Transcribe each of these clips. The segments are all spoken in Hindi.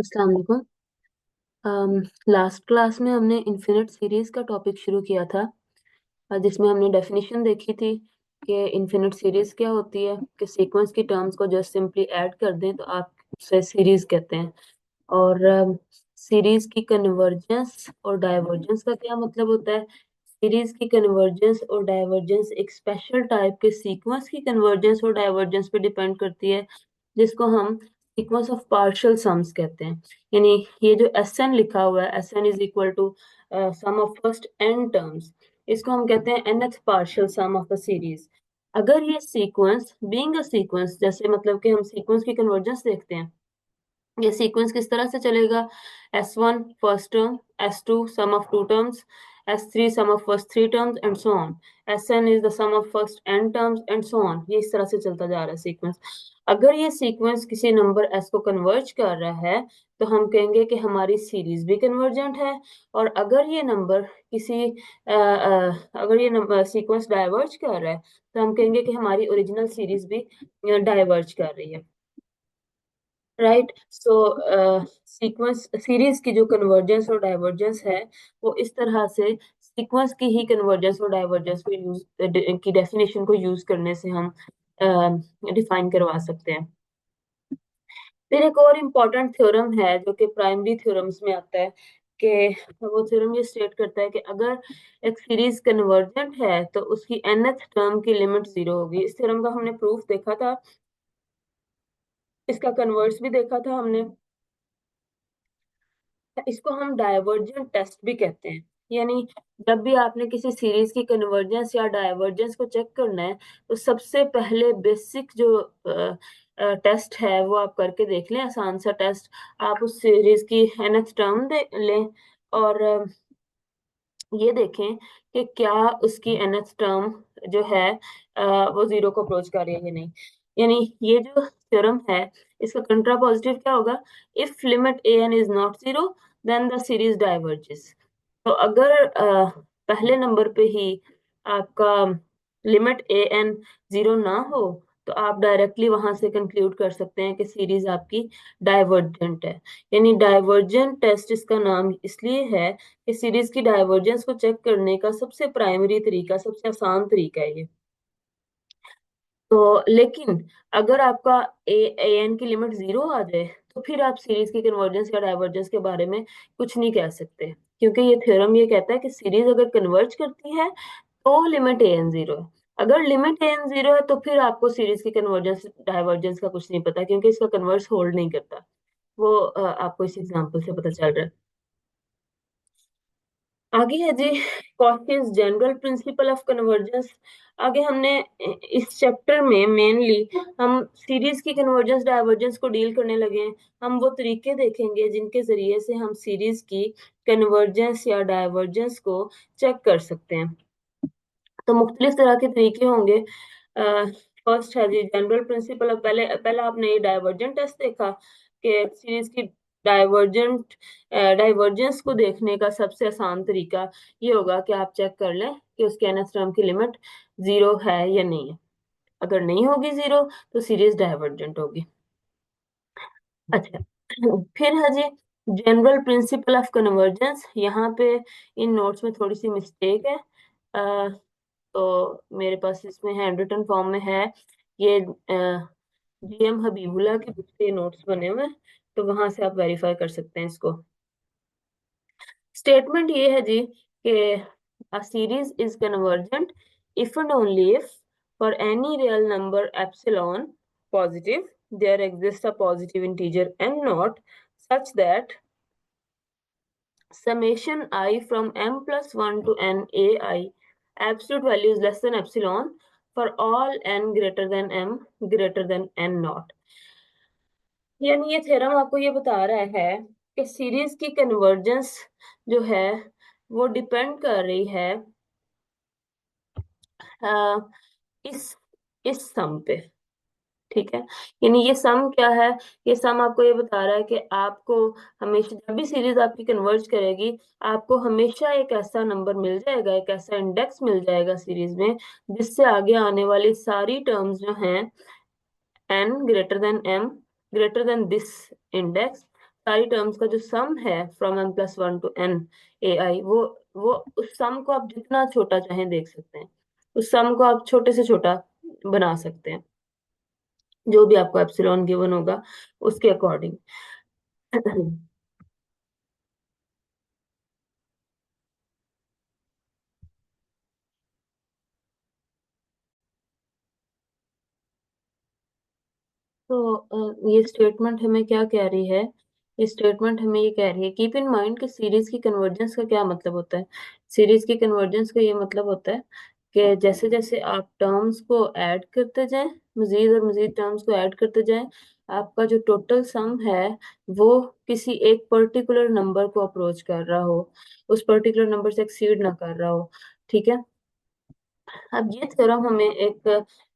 अस्सलाम वालेकुम। लास्ट क्लास में हमने इन्फिनिट सीरीज का टॉपिक शुरू किया था, जिसमें हमने डेफिनेशन देखी थी कि इन्फिनिट सीरीज क्या होती है। कि सीक्वेंस की टर्म्स को जस्ट सिंपली ऐड कर दें तो आप उसे सीरीज कहते हैं। और सीरीज की कन्वर्जेंस और डाइवर्जेंस का क्या मतलब होता है। सीरीज की कन्वर्जेंस और डाइवर्जेंस एक स्पेशल टाइप के सीक्वेंस की कन्वर्जेंस और डाइवर्जेंस पे डिपेंड करती है, जिसको हम सीक्वेंस ऑफ पार्शियल सम्स कहते हैं। यानी ये जो एस एन लिखा हुआ है, S n is equal to sum of first n terms, इसको हम कहते हैं nth partial sum of the series. अगर ये सीक्वेंस बीइंग अ सीक्वेंस, जैसे मतलब कि हम सीक्वेंस की कन्वर्जेंस देखते हैं, ये सीक्वेंस किस तरह से चलेगा। S1 first term, S2 sum of two terms, S3 sum of first three terms and so on. Sn is the sum of first n terms and so on. ये इस तरह से चलता जा रहा है सीक्वेंस। अगर ये सीक्वेंस किसी नंबर s को कन्वर्ज कर रहा है तो हम कहेंगे कि हमारी सीरीज भी कन्वर्जेंट है। और अगर ये नंबर किसी अगर ये नंबर सीक्वेंस डाइवर्ज कर रहा है तो हम कहेंगे कि हमारी ओरिजिनल सीरीज भी डाइवर्ज कर रही है। राइट। सो सीक्वेंस सीरीज की जो कन्वर्जेंस और डाइवर्जेंस है, वो इस तरह से सीक्वेंस की ही कन्वर्जेंस और डाइवर्जेंस को यूज की डेफिनेशन को यूज करने से हम डिफाइन करवा सकते हैं। फिर एक और इम्पोर्टेंट थ्योरम है जो कि प्राइमरी थ्योरम्स में आता है, कि वो थ्योरम ये स्टेट करता है कि अगर एक सीरीज कन्वर्जेंट है तो उसकी nth टर्म की लिमिट 0 होगी। इस थ्योरम का हमने प्रूफ देखा था, इसका कन्वर्स भी देखा था हमने। इसको हम डाइवर्जेंट टेस्ट भी कहते हैं। यानी जब भी आपने किसी सीरीज की कन्वर्जेंस या डाइवर्जेंस को चेक करना है तो सबसे पहले बेसिक जो टेस्ट है वो आप करके देख लें, आसान सा टेस्ट। आप उस सीरीज की nth टर्म दे लें और ये देखें कि क्या उसकी nth टर्म जो है वो 0 को अप्रोच कर रही है या नहीं। यानी ये जो थ्योरम है, इसका कंट्रा पॉजिटिव क्या होगा। If limit a n is not 0 then the series diverges. तो अगर पहले नंबर पे ही आपका लिमिट ए एन 0 ना हो तो आप डायरेक्टली वहां से कंक्लूड कर सकते हैं कि सीरीज आपकी डाइवर्जेंट है। यानी डाइवर्जेंट टेस्ट इसका नाम इसलिए है कि सीरीज की डाइवर्जेंस को चेक करने का सबसे प्राइमरी तरीका, सबसे आसान तरीका है ये। तो लेकिन अगर आपका ए एन की लिमिट 0 आ जाए तो फिर आप सीरीज की कन्वर्जेंस या डाइवर्जेंस के बारे में कुछ नहीं कह सकते, क्योंकि ये थ्योरम ये कहता है कि सीरीज अगर कन्वर्ज करती है तो लिमिट ए एन 0 है। अगर लिमिट ए एन 0 है तो फिर आपको सीरीज की कन्वर्जेंस डाइवर्जेंस का कुछ नहीं पता, क्योंकि इसका कन्वर्स होल्ड नहीं करता। वो आपको इस एग्जांपल से पता चल रहा है। आगे है जी Cauchy's general principle of convergence. आगे हमने इस चैप्टर में मेनली हम सीरीज की कन्वर्जेंस डाइवर्जेंस को डील करने लगे हैं। हम वो तरीके देखेंगे जिनके जरिए से हम सीरीज की कन्वर्जेंस या डाइवर्जेंस को चेक कर सकते हैं। तो मुख्तलिफ तरह के तरीके होंगे। फर्स्ट है जी जनरल प्रिंसिपल। पहले पहला आपने ये डाइवर्जेंट टेस्ट देखा कि सीरीज की डाइवर्जेंट डाइवर्जेंस को देखने का सबसे आसान तरीका ये होगा कि आप चेक कर लें कि उसके nth टर्म की लिमिट 0 है या नहीं है। अगर नहीं होगी 0 तो सीरीज डाइवर्जेंट होगी। अच्छा, फिर है जी जनरल प्रिंसिपल ऑफ कन्वर्जेंस। यहाँ पे इन नोट्स में थोड़ी सी मिस्टेक है। तो मेरे पास इसमें हैंड रिटन फॉर्म में है। ये जीएम हबीबुल्ला की बुक से नोट्स बने हुए हैं, तो वहां से आप वेरीफाई कर सकते हैं इसको। स्टेटमेंट ये है जी कि a series is convergent if and only if for any real number epsilon positive there exists a positive integer n naught such that summation I from m plus 1 to n ai absolute value is less than epsilon for all n greater than m greater than n naught। यानी ये थ्योरम आपको ये बता रहा है कि सीरीज की कन्वर्जेंस जो है वो डिपेंड कर रही है आ, इस इस सम पे। ठीक है। यानी ये सम क्या है। ये सम आपको ये बता रहा है कि आपको हमेशा जब भी सीरीज आपकी कन्वर्ज करेगी आपको हमेशा एक ऐसा नंबर मिल जाएगा, एक ऐसा इंडेक्स मिल जाएगा सीरीज में, जिससे आगे आने वाली सारी टर्म्स जो हैं n greater than m greater than this index, सारी टर्म्स का जो सम है from m+1 to n ai, वो उस सम को आप जितना छोटा चाहें देख सकते हैं। उस सम को आप छोटे से छोटा बना सकते हैं, जो भी आपको एप्सिलॉन गिवन होगा उसके अकॉर्डिंग। तो ये स्टेटमेंट हमें क्या कह रही है? ये स्टेटमेंट हमें ये कह रही है, कीप इन माइंड कि सीरीज की कन्वर्जेंस का क्या मतलब होता है। सीरीज की कन्वर्जेंस का ये मतलब होता है कि जैसे जैसे आप टर्म्स को ऐड करते जाएं, मजीद और मजीद टर्म्स को ऐड करते जाएं, आपका जो टोटल सम है वो किसी एक पर्टिकुलर नंबर को अप्रोच कर रहा हो, उस पर्टिकुलर नंबर से एक्सीड ना कर रहा हो। ठीक है। अब ये थ्योरम हमें एक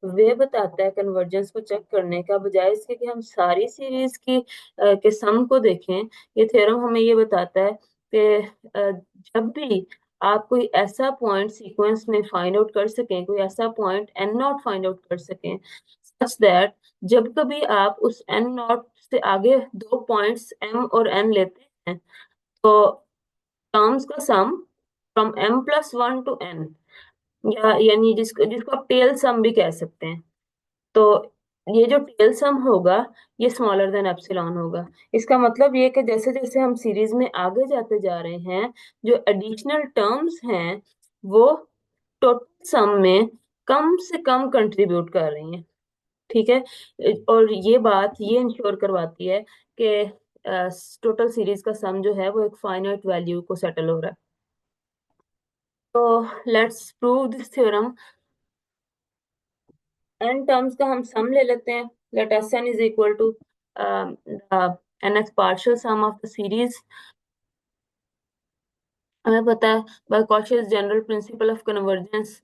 वे बताता है कन्वर्जेंस को चेक करने का, बजाय इसके कि हम सारी सीरीज की के सम को देखें। ये थ्योरम हमें ये बताता है कि जब भी आप कोई ऐसा पॉइंट सीक्वेंस में फाइंड आउट कर सकें, कोई ऐसा point n naught find out कर सकें, सच दैट जब कभी आप उस एन नॉट से आगे दो पॉइंट्स एम और एन लेते हैं, तो टर्म्स का सम फ्रॉम m+1 to n, या यानी जिसको जिसको आप टेल सम भी कह सकते हैं, तो ये जो टेल सम होगा ये स्मॉलर देन एप्सिलॉन होगा। इसका मतलब ये कि जैसे जैसे हम सीरीज में आगे जाते जा रहे हैं, जो एडिशनल टर्म्स हैं वो टोटल सम में कम से कम कंट्रीब्यूट कर रही हैं। ठीक है। और ये बात ये इंश्योर करवाती है कि टोटल सीरीज का सम जो है वो एक फाइनाइट वैल्यू को सेटल हो रहा है। तो let's prove this theorem. N terms का हम सम ले लेते हैं। Let S n is equal to nth partial sum of the series. हमें पता है by Cauchy's general principle of convergence,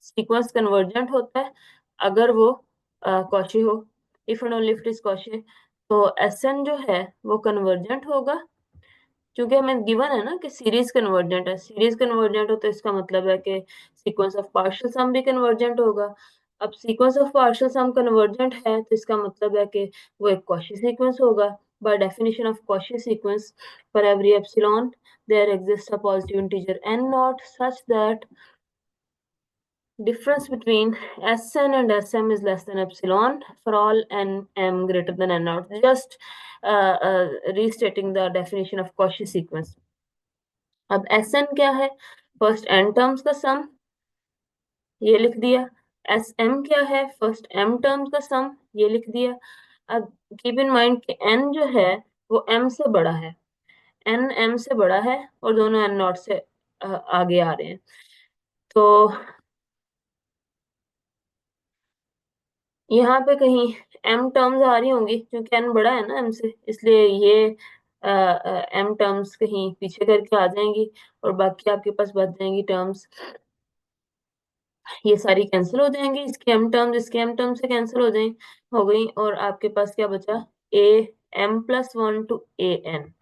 sequence convergent होता है अगर वो कॉशी हो, if and only if it is Cauchy. तो एस एन जो है वो कन्वर्जेंट होगा, क्योंकि हमें गिवन है ना कि सीरीज कन्वर्जेंट है। सीरीज कन्वर्जेंट हो तो इसका मतलब है कि सीक्वेंस ऑफ पार्शियल सम भी कन्वर्जेंट होगा। अब sequence of partial sum convergent है तो इसका मतलब है कि वो एक कॉची सीक्वेंस होगा। By definition of Cauchy sequence, for every epsilon there exists a positive integer n naught such that difference between Sn and Sm is less than epsilon for all nm greater than n naught. Just restating the definition of Cauchy sequence. अब Sn क्या है? फर्स्ट n टर्म्स का सम, ये लिख दिया। Sm क्या है? फर्स्ट m टर्म्स का सम, ये लिख दिया। अब कीप इन माइंड कि n जो है वो m से बड़ा है, n m से बड़ा है और दोनों n नॉट से आगे आ रहे हैं। तो यहाँ पे कहीं m टर्म्स आ रही होंगी, क्योंकि n बड़ा है ना m से, इसलिए ये m टर्म्स कहीं पीछे करके आ जाएंगी और बाकी आपके पास बच जाएंगी टर्म्स। ये सारी कैंसिल हो जाएंगी, इसके m टर्म्स इसके m टर्म्स से कैंसिल हो गई और आपके पास क्या बचा? a m+1 to an।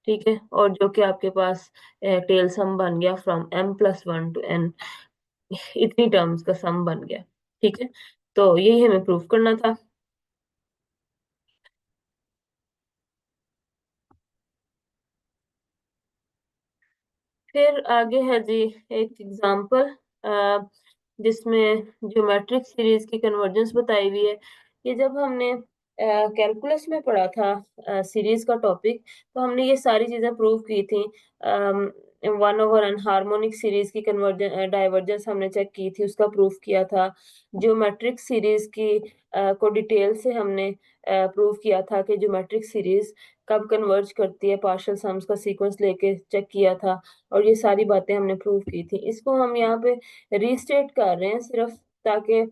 ठीक है। और जो कि आपके पास टेल सम बन गया फ्रॉम m+1 to n। इतनी टर्म्स का सम बन गया। ठीक है। तो यही हमें प्रूफ करना था। फिर आगे है जी एक एग्जांपल, जिसमें ज्योमेट्रिक सीरीज की कन्वर्जेंस बताई हुई है। ये जब हमने कैलकुलस में पढ़ा था सीरीज का टॉपिक, तो हमने ये सारी चीजें प्रूव की थी। 1/n हार्मोनिक सीरीज की कन्वर्जन डाइवर्जेंस हमने चेक की थी, उसका प्रूफ किया था। ज्योमेट्रिक सीरीज की को डिटेल से हमने प्रूव किया था कि ज्योमेट्रिक सीरीज कब कन्वर्ज करती है, पार्शियल सम्स का सीक्वेंस लेके चेक किया था। और ये सारी बातें हमने प्रूव की थी। इसको हम यहाँ पे रीस्टेट कर रहे हैं सिर्फ ताकि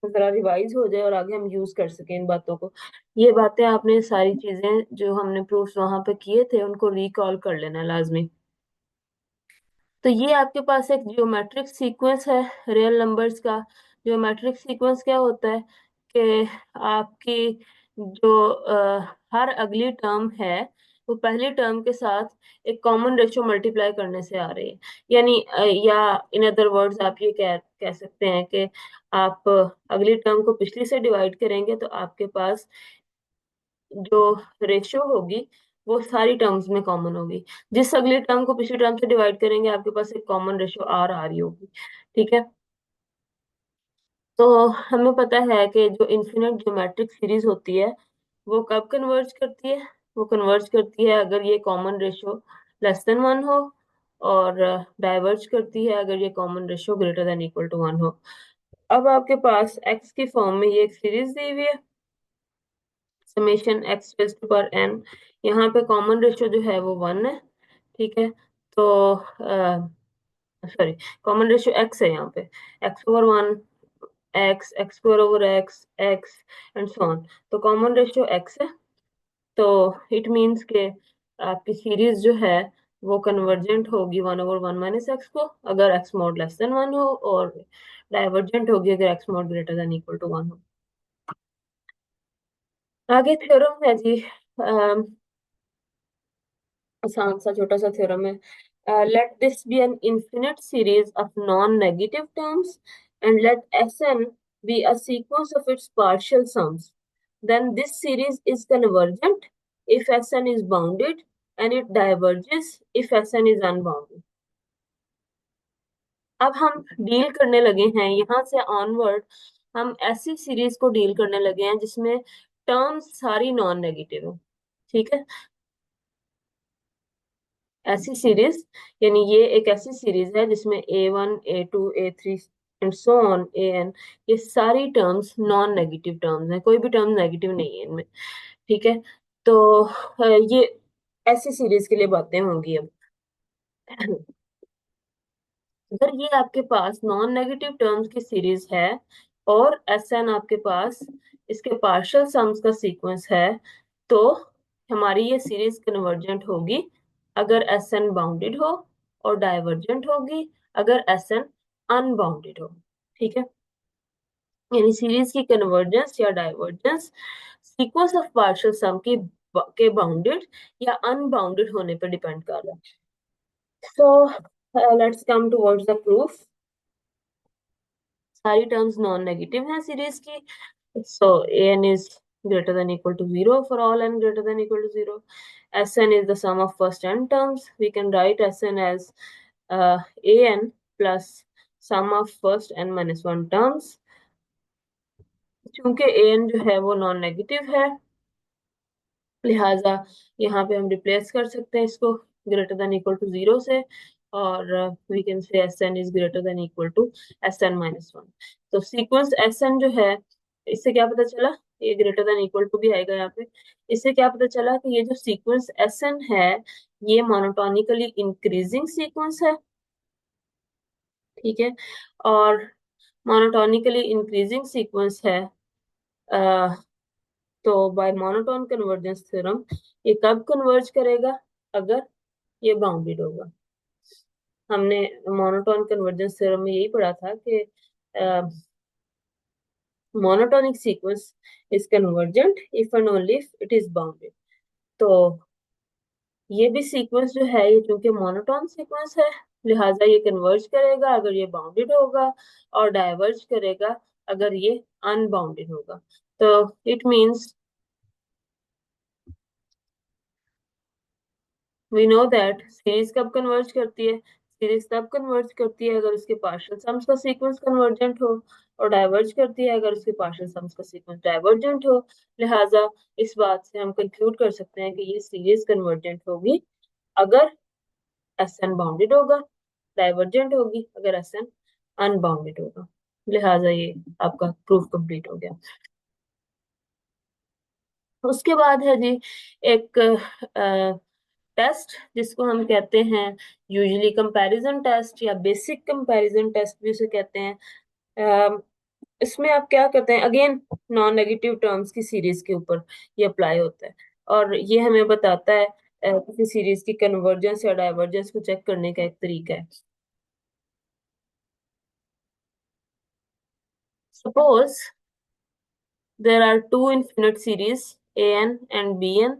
जरा रिवाइज हो जाए और आगे हम यूज कर सकें इन बातों को। ये बातें आपने सारी चीजें जो हमने प्रूफ वहां पे किए थे उनको रिकॉल कर लेना लाजमी। तो ये आपके पास एक जियोमेट्रिक सीक्वेंस है रियल नंबर्स का। जियोमेट्रिक सीक्वेंस क्या होता है कि आपकी जो हर अगली टर्म है वो पहली टर्म के साथ एक कॉमन रेशो मल्टीप्लाई करने से आ रही है। यानी या इन अदर वर्ड्स आप ये कह सकते हैं कि आप अगली टर्म को पिछली से डिवाइड करेंगे तो आपके पास जो रेशियो होगी वो सारी टर्म्स में कॉमन होगी। जिस अगली टर्म को पिछली टर्म से डिवाइड करेंगे आपके पास एक कॉमन रेशियो आर आ रही होगी। ठीक है। तो हमें पता है कि जो इन्फिनिट ज्योमेट्रिक सीरीज होती है वो कब कन्वर्ज करती है। वो कन्वर्ज करती है अगर ये common ratio less than one हो, और डाइवर्ज करती है अगर ये common ratio greater than equal to one हो। अब आपके पास एक्स की फॉर्म में ये एक सीरीज दी हुई है, summation x raise to power n. यहाँ पे कॉमन रेशियो जो है वो वन है। ठीक है। तो सॉरी, कॉमन रेशियो एक्स है यहाँ पे, x over one, x, x square over x, x and so on. तो कॉमन रेशियो एक्स है। तो इट मीन्स के आपकी सीरीज जो है वो कन्वर्जेंट होगी one over one minus x को अगर x mod less than one हो, और डाइवर्जेंट होगी अगर x mod greater than equal to one हो। आगे थ्योरम है जी, आसान सा छोटा सा थ्योरम है। Let this be an infinite series of non-negative terms and let Sn be a sequence of its partial sums. Then this series is convergent if Sn is bounded and it diverges if Sn is unbounded. अब हम डील करने लगे हैं यहाँ से ऑनवर्ड, हम ऐसी सीरीज को डील करने लगे हैं जिसमें टर्म्स सारी नॉन नेगेटिव है। ठीक है। ऐसी सीरीज, यानी ये एक ऐसी सीरीज है जिसमें A1 A2 A3 and so on AN, ये सारी टर्म्स नॉन नेगेटिव टर्म्स हैं, कोई भी टर्म नेगेटिव नहीं है इनमें। ठीक है। तो ये ऐसी सीरीज के लिए बातें होंगी अब। अगर ये आपके पास नॉन नेगेटिव टर्म्स की सीरीज है और Sn आपके पास इसके पार्शियल सम्स का सीक्वेंस है, तो हमारी ये सीरीज कन्वर्जेंट होगी अगर Sn बाउंडेड हो, और डाइवर्जेंट होगी अगर Sn अनबाउंडेड हो। ठीक है। यानी सीरीज की कन्वर्जेंस या डाइवर्जेंस सीक्वेंस ऑफ पार्शियल सम की के बाउंडेड या अनबाउंडेड होने पर डिपेंड कर रहा है। So let's come towards the proof. सारी टर्म्स नॉन नेगेटिव हैं सीरीज की। सो an is greater than equal to 0 for all n greater than equal to 0. Sn is the sum of first n terms. We can write Sn as an plus sum of first n minus 1 terms. चूंकि an जो है वो नॉन नेगेटिव है, लिहाजा यहाँ पे हम रिप्लेस कर सकते हैं इसको greater than equal to zero से, और we can say Sn is greater than equal to Sn minus one. तो सीक्वेंस Sn जो है, इससे क्या पता चला, ये ग्रेटर देन इक्वल टू भी आएगा यहाँ पे। इससे क्या पता चला कि ये जो सीक्वेंस Sn है ये मोनोटोनिकली इंक्रीजिंग सीक्वेंस है। ठीक है। और मोनोटोनिकली इंक्रीजिंग सीक्वेंस है, तो बाय मोनोटोन कन्वर्जेंस थ्योरम ये कब कन्वर्ज करेगा, अगर ये बाउंडेड होगा। हमने मोनोटोन कन्वर्जेंस थ्योरम में यही पढ़ा था कि monotonic sequence is convergent if and only if it is bounded. तो ये भी सीक्वेंस जो है ये चूंकि मोनोटोन सीक्वेंस है, लिहाजा ये कन्वर्ज करेगा अगर ये बाउंडेड होगा, और डाइवर्ज करेगा अगर ये अनबाउंडेड होगा। तो it means we know that series कब कन्वर्ज करती है, सीरीज तब कन्वर्ज करती है अगर उसके पार्शियल सम्स का सीक्वेंस कन्वर्जेंट हो, और डाइवर्ज करती है अगर उसके पार्शियल सम्स का सीक्वेंस डाइवर्जेंट हो। लिहाजा इस बात से हम कंक्लूड कर सकते हैं कि ये सीरीज कन्वर्जेंट होगी अगर Sn बाउंडेड होगा, डाइवर्जेंट होगी अगर Sn अनबाउंडेड होगा। लिहाजा ये आपका प्रूफ कंप्लीट हो गया। उसके बाद है जी एक टेस्ट जिसको हम कहते हैं यूजुअली कंपैरिजन टेस्ट या बेसिक कंपैरिजन टेस्ट भी उसे कहते हैं। अ, इसमें आप क्या करते हैं, अगेन नॉन नेगेटिव टर्म्स की सीरीज के ऊपर ये अप्लाई होता है, और ये हमें बताता है किसी सीरीज की कन्वर्जेंस या डाइवर्जेंस को चेक करने का एक तरीका है। Suppose there are two infinite series an and bn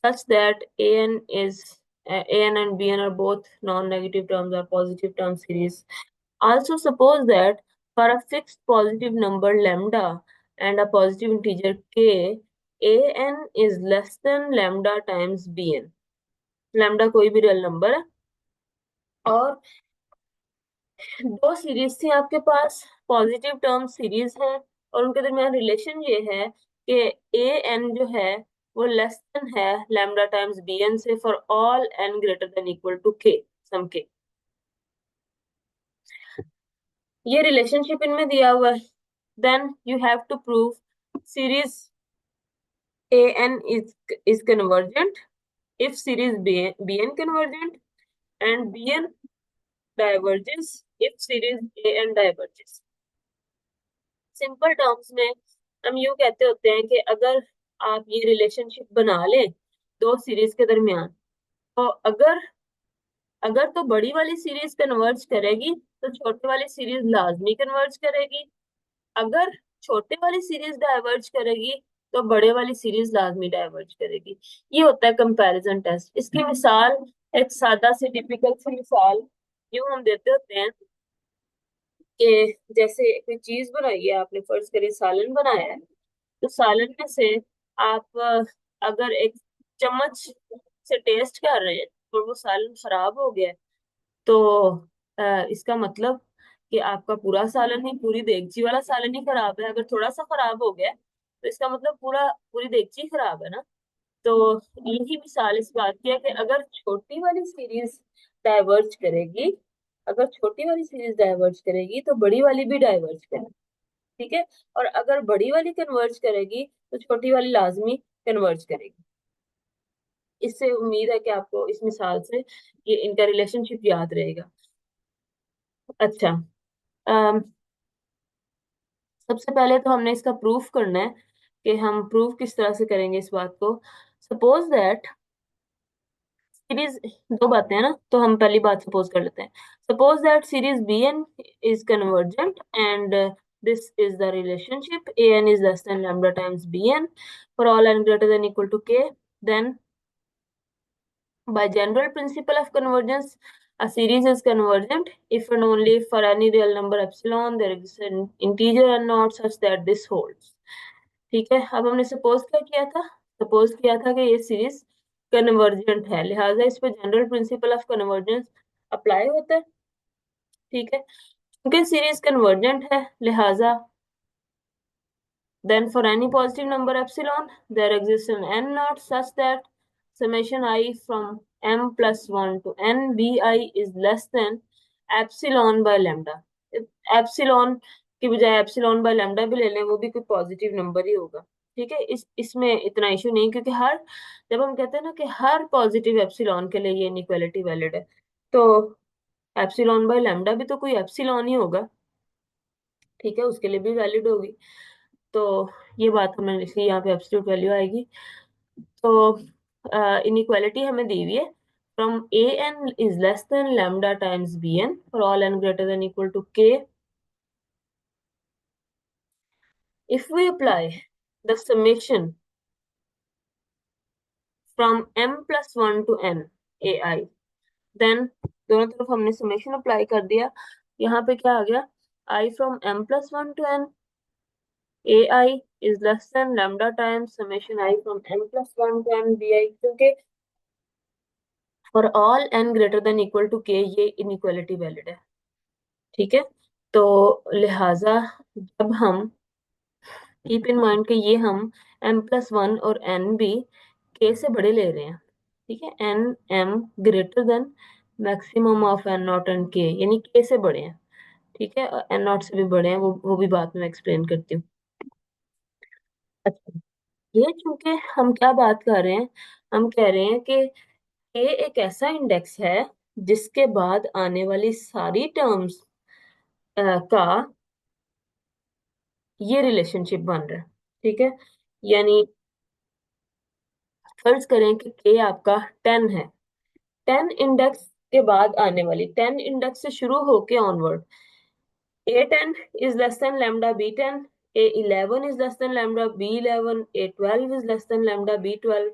such that an and bn are both non-negative terms or positive term series. Also suppose that for a fixed positive number lambda and a positive integer k, a n is less than lambda times b n. Lambda कोई भी रियल नंबर है, और दो सीरीज थी आपके पास, पॉजिटिव टर्म सीरीज है, और उनके दरमियान रिलेशन ये है कि ए एन जो है वो लेस देन है लैम्डा टाइम्स बी एन से for all n greater than equal to k, some के। ये रिलेशनशिप इनमें दिया हुआ है। Then you have to prove series a n is convergent if series bn convergent and bn diverges if series an diverges। Simple terms में हम यूं कहते होते हैं कि अगर आप ये रिलेशनशिप बना लें दो सीरीज के दरमियान, तो अगर अगर तो बड़ी वाली सीरीज कन्वर्ज करेगी तो छोटी वाली सीरीज लाजमी कन्वर्ज करेगी। अगर छोटे वाली सीरीज डाइवर्ज करेगी तो बड़े वाली सीरीज लाजमी डाइवर्ज करेगी। ये होता है कंपैरिजन टेस्ट। इसकी मिसाल, एक सादा सी टिपिकल सी मिसाल यूं हम देते होते हैं कि जैसे कोई चीज बनाई है आपने, फर्ज करिए सालन बनाया है, तो सालन में से आप अगर एक चम्मच से टेस्ट कर रहे हैं और वो सालन खराब हो गया है, तो इसका मतलब कि आपका पूरा सालन ही, पूरी देगची वाला सालन ही खराब है। अगर थोड़ा सा खराब हो गया है, तो इसका मतलब पूरी देगची खराब है ना। तो यही मिसाल इस बात की है कि अगर छोटी वाली सीरीज डाइवर्ज करेगी, अगर छोटी वाली सीरीज डाइवर्ज करेगी तो बड़ी वाली भी डाइवर्ज करेगी। ठीक है, और अगर बड़ी वाली कन्वर्ज करेगी तो छोटी वाली लाजमी कन्वर्ज करेगी। इससे उम्मीद है कि आपको इस मिसाल से ये इनका रिलेशनशिप याद रहेगा। अच्छा, अम, सबसे पहले तो हमने इसका प्रूफ करना है कि हम प्रूफ किस तरह से करेंगे इस बात को। सपोज दैट सीरीज, दो बातें हैं ना, तो हम पहली बात सपोज कर लेते हैं। Suppose that series b n is convergent and this is the relationship a n is less than lambda times b n for all n greater than equal to k. Then by general principle of convergence, a series is convergent if and only if for any real number epsilon there is an integer n naught such that this holds। ठीक है, अब हमने सपोज क्या किया था? सपोज किया था कि ये सीरीज कन्वर्जेंट है, लिहाजा इस पे general principle of convergence apply होता है। ठीक है, क्योंकि सीरीज कन्वर्जेंट है, लिहाजा then for any positive number epsilon, there exists an n naught such that summation I from m plus 1 to n bi is less than epsilon by lambda। Epsilon की बजाय एप्सिलॉन बाय लैम्डा भी ले लें, वो भी कोई पॉजिटिव नंबर ही होगा। ठीक है, इसमें इतना इशू नहीं, क्योंकि हर, जब हम कहते हैं ना कि हर पॉजिटिव एप्सिलॉन के लिए ये इनइक्वालिटी वैलिड है, तो एप्सिलॉन बाय लैम्डा भी तो कोई एप्सिलॉन ही होगा। ठीक है, उसके लिए भी वैलिड होगी। तो ये बात हमने लिखी, यहाँ पे एब्सोल्यूट वैल्यू आएगी। तो इनइक्वालिटी हमें दी हुई है from a n is less than lambda times b n for all n greater than equal to k. If we apply the summation from m plus 1 to n a i, then दोनों तरफ हमने समेशन अप्लाई कर दिया। यहाँ पे क्या आ गया? I from m plus 1 to n ai is less than lambda times summation I from m plus 1 to n bi, क्योंकि for all n greater than equal to k ये इनइक्वालिटी वैलिड है। ठीक है, तो लिहाजा जब हम कीप इन माइंड कि ये हम m प्लस 1 और n भी k से बड़े ले रहे हैं। ठीक है, n m greater than maximum of n not and k, यानी k से बड़े हैं। ठीक है, n नॉट से भी बड़े हैं, वो भी बात में एक्सप्लेन करती हूँ। अच्छा, ये चूंकि हम क्या बात कर रहे हैं, हम कह रहे हैं कि ये एक ऐसा इंडेक्स है जिसके बाद आने वाली सारी टर्म्स का ये रिलेशनशिप बन रहा है। ठीक है, यानी फर्ज करें कि के आपका 10 है, 10 इंडेक्स के बाद आने वाली, 10 इंडेक्स से शुरू होके onward, a10 is less than lambda b10, a11 is less than lambda b11, a12 is less than lambda b12।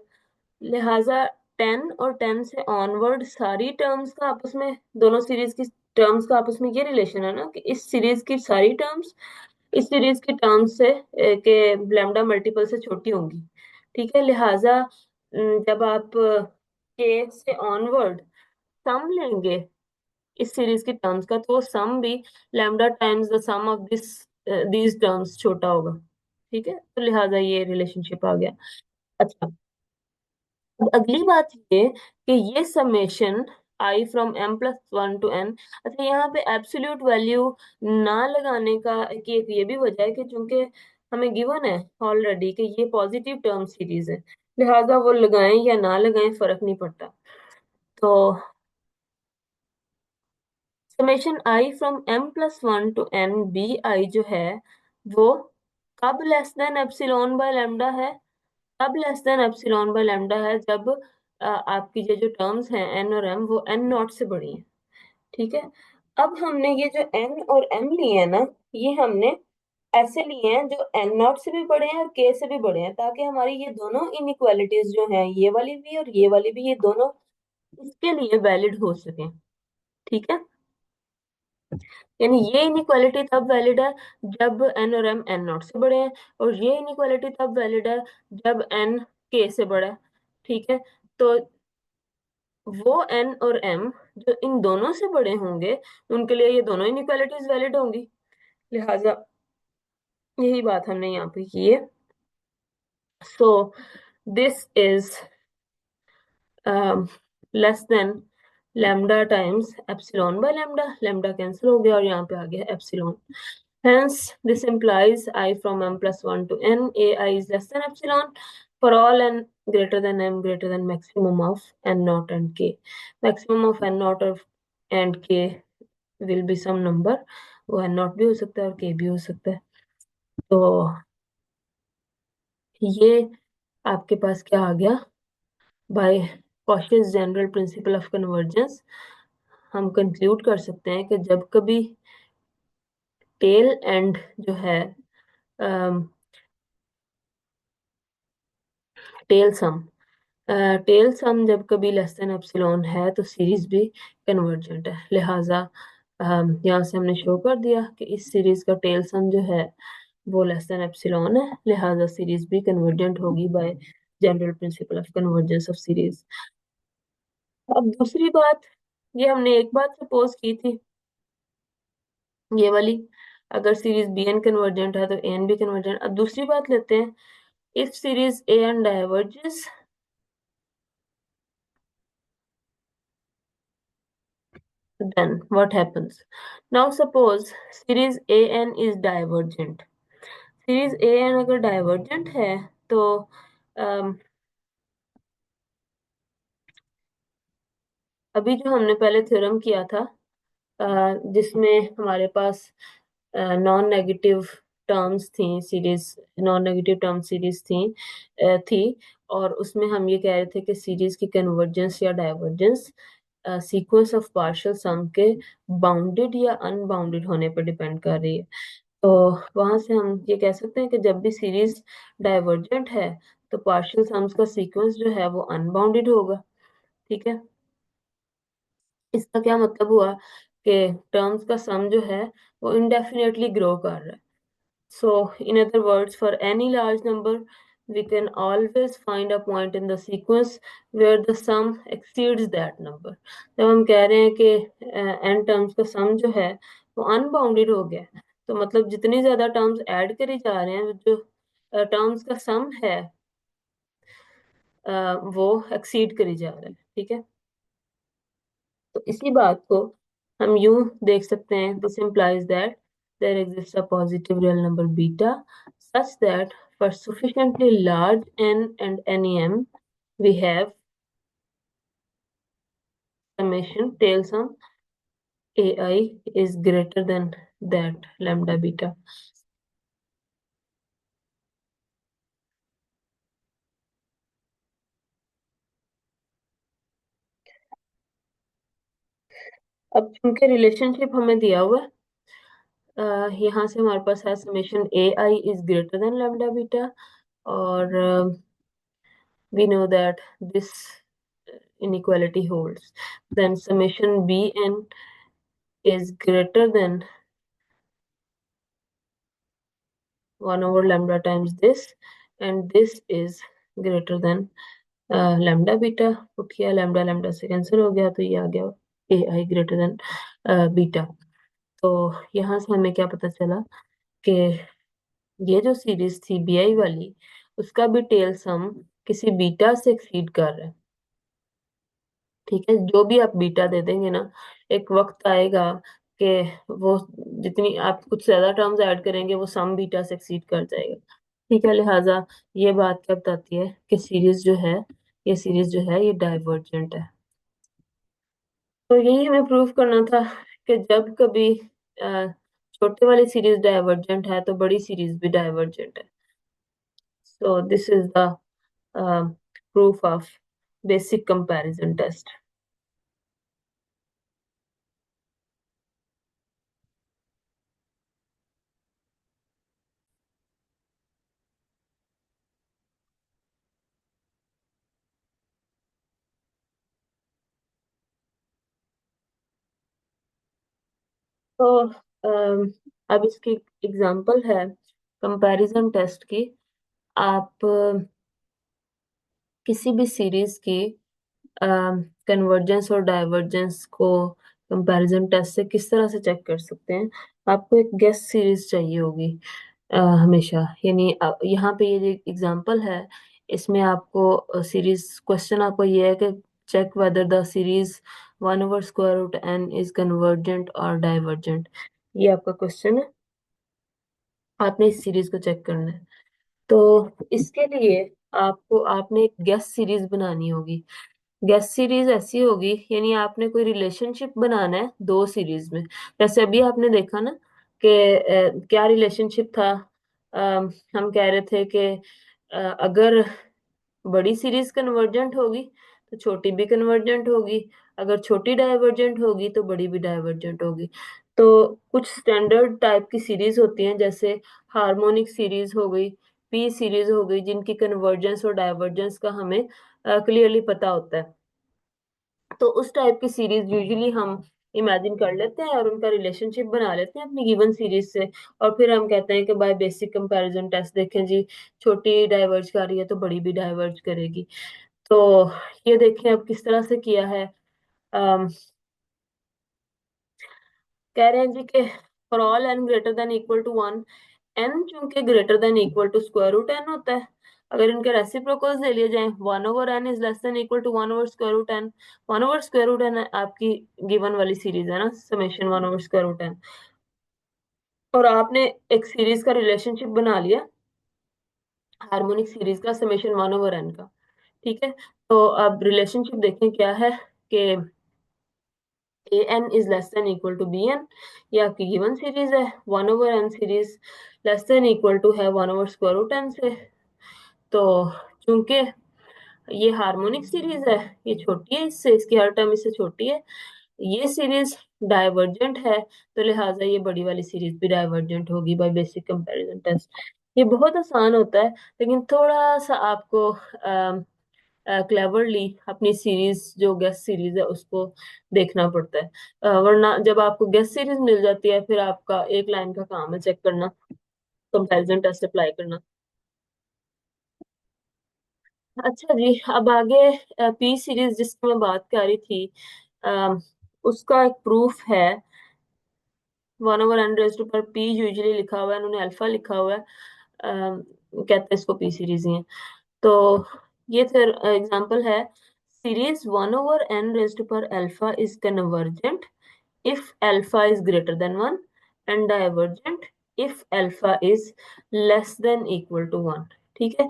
लिहाजा 10 और 10 से ऑनवर्ड सारी टर्म्स का आपस में, दोनों सीरीज की टर्म्स का आपस में ये रिलेशन है ना कि इस सीरीज की सारी टर्म्स इस सीरीज की टर्म्स से के लैम्डा मल्टीपल से छोटी होंगी। ठीक है। लिहाजा जब आप के से ऑनवर्ड सम लेंगे इस सीरीज की टर्म्स का, तो सम भी lambda times the sum of these terms छोटा होगा। ठीक है, तो लिहाजा ये रिलेशनशिप आ गया। अच्छा, अब अगली बात ये कि ये summation i from m plus one to n। अच्छा, यहाँ पे एब्सोल्यूट वैल्यू ना लगाने का की एक ये भी वजह है कि चूंकि हमें गिवन है ऑलरेडी कि ये पॉजिटिव टर्म सीरीज है, लिहाजा वो लगाएं या ना लगाएं फर्क नहीं पड़ता। तो summation i from m plus one to n b i जो है वो कब less than epsilon by lambda है? कब less than epsilon by lambda है? जब आपकी ये जो टर्म्स हैं n और m वो n नॉट से बड़ी हैं। ठीक है। अब हमने ये जो n और m लिए हैं ना, ये हमने ऐसे लिए हैं जो n नॉट से भी बड़े हैं और k से भी बड़े हैं, ताकि हमारी ये दोनों इनइक्वालिटीज जो हैं, ये वाली भी और ये वाली भी, ये दोनों इसके लिए वैलिड हो सके। ठीक है, यानी ये इनइक्वालिटी तब वैलिड है जब n और m n नॉट से बड़े हैं, और ये इनइक्वालिटी तब वैलिड है जब n k से बड़ा है। ठीक है, तो वो n और m जो इन दोनों से बड़े होंगे उनके लिए ये दोनों इनइक्वालिटीज वैलिड होंगी। लिहाजा यही बात हमने यहाँ पे की है। So this is less than lambda times epsilon by lambda. Lambda cancel हो गया और यहाँ पे आ गया epsilon. Hence, this implies I from m plus 1 to n, ai is less than epsilon for all n greater than m greater than maximum of n naught and k. Maximum of n naught of and k will be some number, वो n naught भी हो सकता है और k भी हो सकता है। तो ये आपके पास क्या आ गया? By Cauchy's general principle of convergence हम कंक्लूड कर सकते हैं कि जब कभी टेल एंड जो है टेल सम टेल सम जब कभी लेस देन एप्सिलॉन है तो सीरीज भी कन्वर्जेंट है। लिहाजा यहाँ से हमने शो कर दिया कि इस सीरीज का टेल सम जो है वो लेस देन एप्सिलॉन है, लिहाजा सीरीज भी कन्वर्जेंट होगी bye general principle of convergence of series. अब दूसरी बात, ये हमने एक बात सपोज की थी, ये वाली, अगर सीरीज बी एन कन्वर्जेंट है तो ए एन भी कन्वर्जेंट। अब दूसरी बात लेते हैं, if series a n diverges, then what happens? Now suppose series an is divergent। Series an अगर डाइवर्जेंट है तो अम, अभी जो हमने पहले थ्योरम किया था जिसमें हमारे पास नॉन नेगेटिव टर्म्स थी, series non negative term series थी, और उसमें हम ये कह रहे थे कि सीरीज की कन्वर्जेंस या डाइवर्जेंस सीक्वेंस ऑफ पार्शियल सम के बाउंडेड या अनबाउंडेड होने पर डिपेंड कर रही है। तो वहां से हम ये कह सकते हैं कि जब भी सीरीज डाइवर्जेंट है तो पार्शियल सम्स का सीक्वेंस जो है वो अनबाउंडेड होगा। ठीक है, इसका क्या मतलब हुआ कि टर्म्स का सम जो है वो इंडेफिनेटली ग्रो कर रहा है। So in other words, for any large number we can always find a point in the sequence where the sum exceeds that number। जब हम कह रहे हैं कि n टर्म्स का सम जो है वो अनबाउंडेड हो गया है, तो मतलब जितनी ज्यादा टर्म्स ऐड करी जा रहे हैं, जो टर्म्स का सम है वो एक्सीड करी जा रहा है। ठीक है, तो इसी बात को हम यूं देख सकते हैं, this implies that there exists a positive real number beta such that for sufficiently large n and nem we have summation tail sum ai is greater than that lambda beta। अब चूंकि रिलेशनशिप हमें दिया हुआ है, यहाँ से हमारे पास है summation A I is greater then lambda beta, और we know that this inequality holds, then summation bn is greater than 1 over lambda times this, and this is greater than lambda beta. उठ गया, लैम्डा लैम्डा से कैंसिल हो गया, तो ये आ गया ए आई ग्रेटर देन बीटा। तो यहाँ से हमें क्या पता चला कि ये जो सीरीज थी बी आई वाली, उसका भी टेल सम किसी बीटा से एक्सीड कर रहा है। ठीक है, जो भी आप बीटा दे देंगे ना, एक वक्त आएगा कि वो जितनी आप कुछ ज्यादा टर्म्स ऐड करेंगे वो सम बीटा से एक्सीड कर जाएगा। ठीक है, लिहाजा ये बात क्या बताती है कि सीरीज जो है, ये सीरीज जो है ये डाइवर्जेंट है। तो यही हमें प्रूव करना था कि जब कभी अ, छोटे वाली सीरीज डाइवर्जेंट है तो बड़ी सीरीज भी डाइवर्जेंट है। So this is the proof of basic comparison test. तो अब इसकी एग्जांपल है कंपैरिजन टेस्ट की। आप किसी भी सीरीज की कन्वर्जेंस और डाइवर्जेंस को कंपैरिजन टेस्ट से किस तरह से चेक कर सकते हैं। आपको एक गेस सीरीज चाहिए होगी हमेशा, यानी यहाँ पे ये जो एग्जांपल है, इसमें आपको सीरीज क्वेश्चन आपको ये है कि check whether the series 1/√n is convergent और डाइवर्जेंट। ये आपका क्वेश्चन है, आपने इस सीरीज को चेक करना है। तो इसके लिए आपको आपने एक गेस सीरीज बनानी होगी। गेस सीरीज ऐसी होगी, यानी आपने कोई रिलेशनशिप बनाना है दो सीरीज में। जैसे अभी आपने देखा ना कि क्या रिलेशनशिप था। हम कह रहे थे कि अगर बड़ी सीरीज कन्वर्जेंट होगी तो छोटी भी कन्वर्जेंट होगी, अगर छोटी डाइवर्जेंट होगी तो बड़ी भी डाइवर्जेंट होगी। तो कुछ स्टैंडर्ड टाइप की सीरीज होती हैं, जैसे हार्मोनिक सीरीज हो गई, पी सीरीज हो गई, जिनकी कन्वर्जेंस और डाइवर्जेंस का हमें क्लियरली पता होता है। तो उस टाइप की सीरीज यूजुअली हम इमेजिन कर लेते हैं और उनका रिलेशनशिप बना लेते हैं अपनी गिवन सीरीज से। और फिर हम कहते हैं कि बाय बेसिक कंपैरिजन टेस्ट देखें जी, छोटी डाइवर्ज कर रही है तो बड़ी भी डाइवर्ज करेगी। तो ये देखें अब किस तरह से किया है। अम, कह रहे हैं जी कि for all n greater than equal to one, n चूंकि greater than equal to square root n होता है, अगर इनके रेसिप्रोकल्स ले लिए जाएं, 1/n is less than equal to 1/√n। 1/√n आपकी गिवन वाली सीरीज है ना, समेशन 1/√n। और आपने एक सीरीज का रिलेशनशिप बना लिया, हार्मोनिक सीरीज का समेशन 1/n का। ठीक है, तो अब रिलेशनशिप देखें क्या है कि a n is less than equal to b n. ये आपकी गिवन सीरीज है, 1/n सीरीज लेस देन इक्वल टू है 1/√n से। तो चूंकि ये हार्मोनिक सीरीज है, ये छोटी है इससे, इसकी हर टर्म इससे छोटी है, ये सीरीज डाइवर्जेंट है, तो लिहाजा ये बड़ी वाली सीरीज भी डाइवर्जेंट होगी बाय बेसिक कंपैरिजन टेस्ट। ये बहुत आसान होता है, लेकिन थोड़ा सा आपको क्लेवरली अपनी सीरीज जो गेस्ट सीरीज है उसको देखना पड़ता है। वरना जब आपको गेस्ट सीरीज मिल जाती है, फिर आपका एक लाइन का काम है चेक करना, कंपैरिजन टेस्ट अप्लाई करना। अच्छा जी, अब आगे पी सीरीज जिसकी मैं बात कर रही थी, अ, उसका एक प्रूफ है। 1/n पर पी यूजुअली लिखा हुआ है, उन्होंने अल्फा लिखा हुआ है, कहते हैं इसको पी सीरीज ही है। तो ये फिर एग्जांपल है, सीरीज 1/n पर alpha is convergent if alpha is greater than 1 and divergent if alpha is less than equal to 1। ठीक है,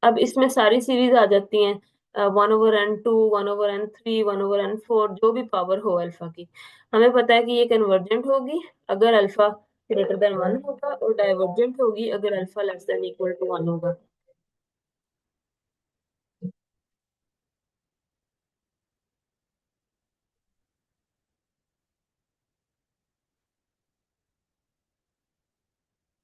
अब इसमें सारी सीरीज आ जाती हैं, 1/n2, 1/n3, 1/n4, जो भी पावर हो अल्फा की। हमें पता है कि ये कन्वर्जेंट होगी अगर अल्फा ग्रेटर देन 1 होगा, और डाइवर्जेंट होगी अगर alpha less than equal to 1 होगा।